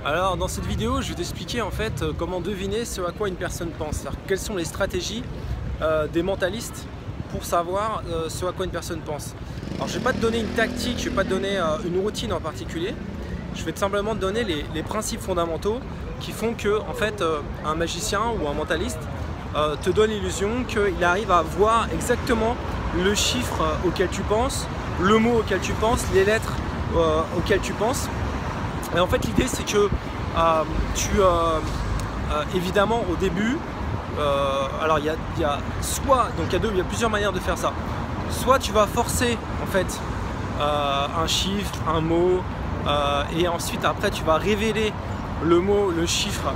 Alors dans cette vidéo, je vais t'expliquer en fait comment deviner ce à quoi une personne pense. Quelles sont les stratégies des mentalistes pour savoir ce à quoi une personne pense. Alors je ne vais pas te donner une tactique, je ne vais pas te donner une routine en particulier. Je vais simplement te donner les principes fondamentaux qui font que en fait, un magicien ou un mentaliste te donne l'illusion qu'il arrive à voir exactement le chiffre auquel tu penses, le mot auquel tu penses, les lettres auxquelles tu penses. Et en fait l'idée c'est que évidemment au début, alors il y a plusieurs manières de faire ça. Soit tu vas forcer en fait un chiffre, un mot, et ensuite après tu vas révéler le mot, le chiffre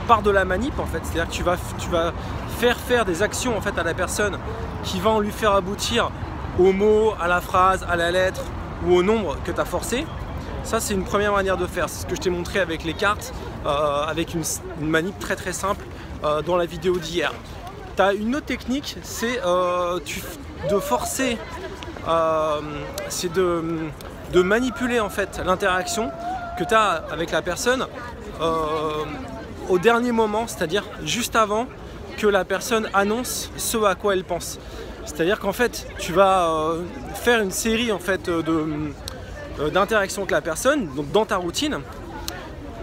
par de la manip en fait. C'est-à-dire que tu vas faire des actions en fait à la personne qui vont lui faire aboutir au mot, à la phrase, à la lettre ou au nombre que tu as forcé. Ça c'est une première manière de faire, c'est ce que je t'ai montré avec les cartes, avec une manip très simple dans la vidéo d'hier. Tu as une autre technique, c'est de forcer, c'est de manipuler en fait l'interaction que tu as avec la personne au dernier moment, c'est-à-dire juste avant que la personne annonce ce à quoi elle pense. C'est-à-dire qu'en fait tu vas faire une série en fait d'interactions avec la personne, donc dans ta routine,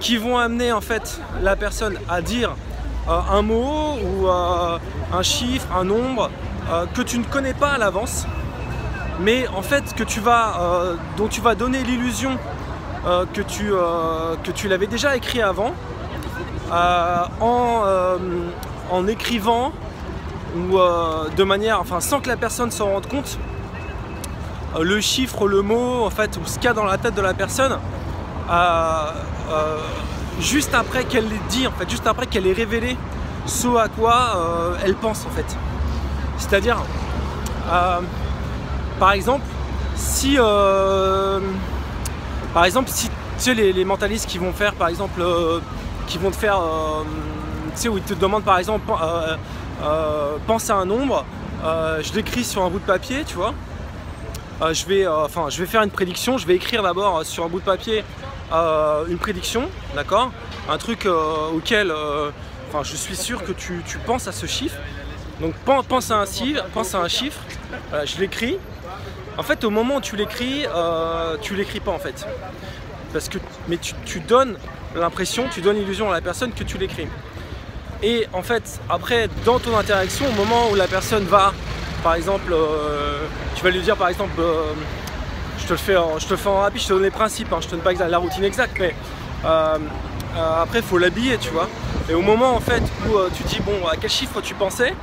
qui vont amener en fait la personne à dire un mot ou un chiffre, un nombre que tu ne connais pas à l'avance, mais en fait dont tu vas donner l'illusion que tu l'avais déjà écrit avant, en écrivant ou de manière, enfin sans que la personne s'en rende compte, le chiffre, le mot, en fait, ou ce qu'il y a dans la tête de la personne, juste après qu'elle l'ait dit, en fait, juste après qu'elle ait révélé ce à quoi elle pense, en fait. C'est-à-dire, par exemple, si tu sais, les mentalistes qui vont faire, par exemple, qui vont te faire, tu sais, où ils te demandent, par exemple, pense à un nombre, je l'écris sur un bout de papier, tu vois. Je vais faire une prédiction, je vais écrire d'abord sur un bout de papier une prédiction, d'accord, un truc auquel je suis sûr que tu penses à ce chiffre. Donc pense à un chiffre, je l'écris. En fait au moment où tu l'écris pas en fait. Mais tu donnes l'impression, tu donnes l'illusion à la personne que tu l'écris. Et en fait après dans ton interaction, au moment où la personne va, par exemple, tu vas lui dire par exemple, je te le fais en rapide, je te donne les principes, hein, je te donne pas la routine exacte, mais après il faut l'habiller, tu vois. Et au moment en fait où tu dis bon à quel chiffre tu pensais,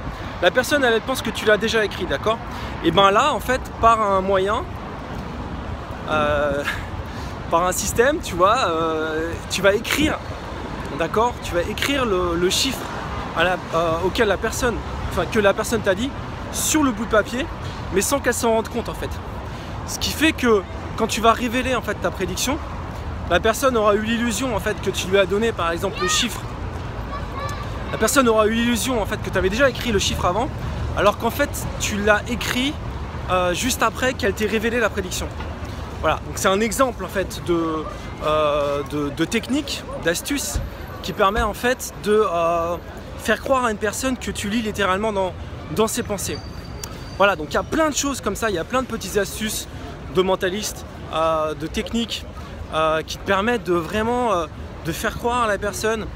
la personne elle pense que tu l'as déjà écrit, d'accord. Et ben là en fait par un moyen, par un système, tu vois, tu vas écrire, d'accord, tu vas écrire le chiffre auquel la personne, que la personne t'a dit, sur le bout de papier, mais sans qu'elle s'en rende compte en fait. Ce qui fait que quand tu vas révéler en fait ta prédiction, la personne aura eu l'illusion en fait que tu lui as donné par exemple le chiffre. La personne aura eu l'illusion en fait que tu avais déjà écrit le chiffre avant, alors qu'en fait tu l'as écrit juste après qu'elle t'ait révélé la prédiction. Voilà, donc c'est un exemple en fait de technique, d'astuce qui permet en fait de faire croire à une personne que tu lis littéralement dans ses pensées. Voilà, donc il y a plein de choses comme ça, il y a plein de petites astuces de mentalistes, de techniques qui te permettent de vraiment de faire croire à la personne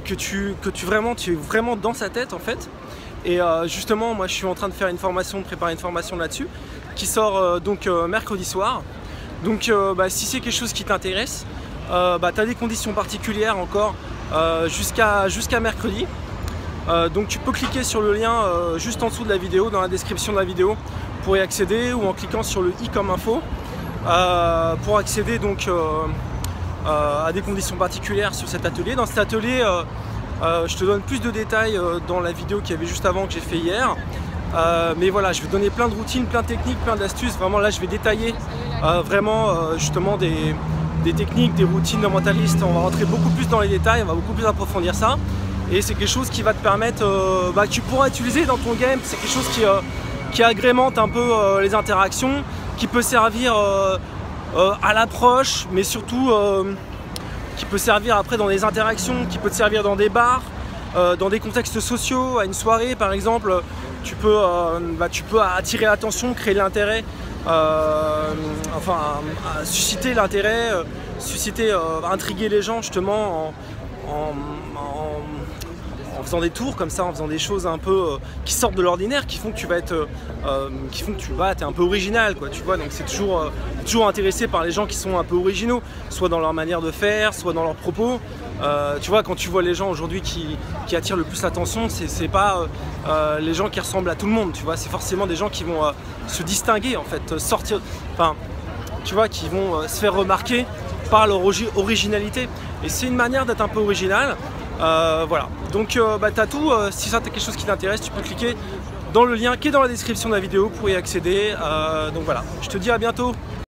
que tu es vraiment dans sa tête en fait. Et justement moi je suis en train de préparer une formation là-dessus qui sort mercredi soir. Donc si c'est quelque chose qui t'intéresse, tu as des conditions particulières encore jusqu'à mercredi. Donc tu peux cliquer sur le lien juste en dessous de la vidéo, dans la description de la vidéo, pour y accéder, ou en cliquant sur le i comme info pour accéder donc à des conditions particulières sur cet atelier. Dans cet atelier, je te donne plus de détails dans la vidéo qu'il y avait juste avant que j'ai fait hier. Mais voilà, je vais donner plein de routines, plein de techniques, plein d'astuces. Vraiment là, je vais détailler justement des techniques, des routines de mentalistes. On va rentrer beaucoup plus dans les détails, on va beaucoup plus approfondir ça. Et c'est quelque chose qui va te permettre, que tu pourras utiliser dans ton game. C'est quelque chose qui agrémente un peu les interactions, qui peut servir à l'approche, mais surtout qui peut servir après dans des interactions, qui peut te servir dans des bars, dans des contextes sociaux, à une soirée par exemple, tu peux attirer l'attention, créer de l'intérêt, susciter l'intérêt, intriguer les gens justement en faisant des tours comme ça, en faisant des choses un peu qui sortent de l'ordinaire, qui font que tu vas être, t'es un peu original, quoi, tu vois. Donc c'est toujours intéressé par les gens qui sont un peu originaux, soit dans leur manière de faire, soit dans leurs propos. Tu vois, quand tu vois les gens aujourd'hui qui attirent le plus l'attention, c'est pas les gens qui ressemblent à tout le monde, tu vois. C'est forcément des gens qui vont se distinguer, en fait, sortir, enfin, tu vois, qui vont se faire remarquer par leur originalité. Et c'est une manière d'être un peu original. Voilà, donc t'as tout, si ça t'es quelque chose qui t'intéresse, tu peux cliquer dans le lien qui est dans la description de la vidéo pour y accéder. Donc voilà, je te dis à bientôt.